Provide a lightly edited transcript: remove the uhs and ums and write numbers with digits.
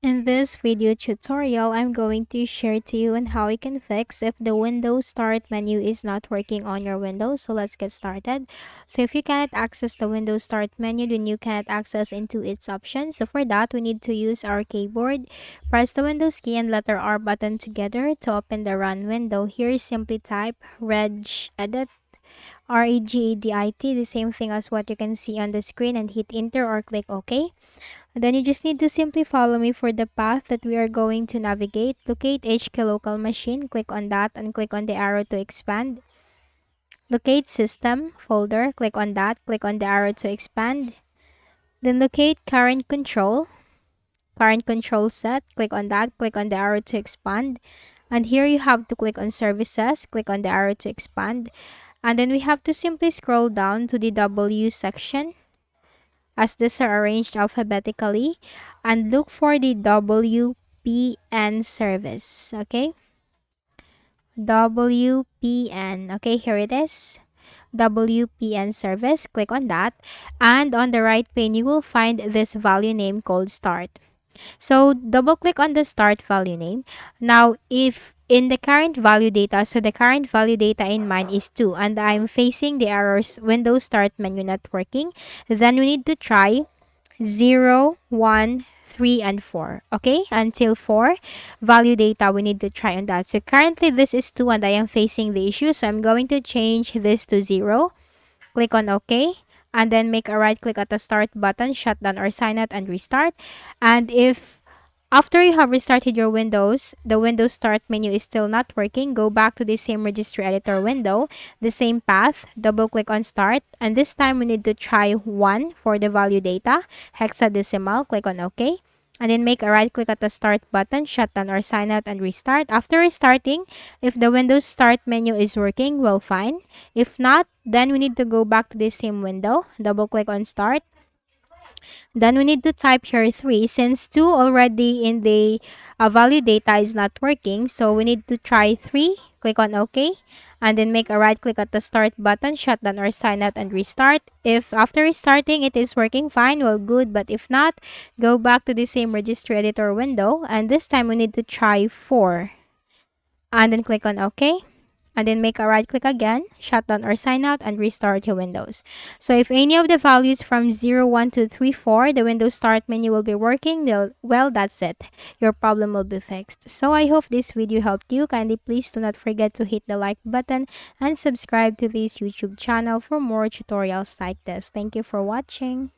In this video tutorial, I'm going to share to you on how you can fix if the Windows Start menu is not working on your Windows. So let's get started. So if you cannot access the Windows Start menu, then you cannot access into its options. So for that, we need to use our keyboard. Press the Windows key and letter R button together to open the Run window. Here, simply type regedit, regedit, the same thing as what you can see on the screen, and hit enter or click OK. And then you just need to simply follow me for the path that we are going to navigate. Locate HK local machine, click on that and click on the arrow to expand. Locate system folder, click on that, click on the arrow to expand. Then locate current control set, click on that, click on the arrow to expand. And here you have to click on services, click on the arrow to expand. And then we have to simply scroll down to the W section, as these are arranged alphabetically, and look for the WPN service. Okay, WPN. Okay, here it is, WPN service. Click on that, and on the right pane you will find this value name called start. So double click on the start value name. Now if in the current value data, so the current value data in mine is 2 and I'm facing the errors Windows Start menu not working, then we need to try 0, 1, 3, and 4. Okay, until 4 value data we need to try on that. So currently this is 2 and I am facing the issue, so I'm going to change this to 0. Click on OK, and then make a right click at the start button, shut down or sign out and restart. And if after you have restarted your Windows, the Windows Start menu is still not working, go back to the same registry editor window, the same path, double click on start, and this time we need to try 1 for the value data, hexadecimal, click on OK. And then make a right click at the start button, shut down or sign out and restart. After restarting, if the Windows Start menu is working, well, fine. If not, then we need to go back to the same window, double click on start. Then we need to type here 3 since 2 already in the value data is not working. So we need to try 3, click on OK. And then make a right click at the start button, shut down or sign out and restart. If after restarting it is working fine, well, good. But if not, go back to the same registry editor window. And this time we need to try 4. And then click on OK. And then make a right click again, shut down or sign out, and restart your Windows. So if any of the values from 0, 1, 2, 3, 4, the Windows Start menu will be working, well, that's it. Your problem will be fixed. So I hope this video helped you. Kindly please do not forget to hit the like button and subscribe to this YouTube channel for more tutorials like this. Thank you for watching.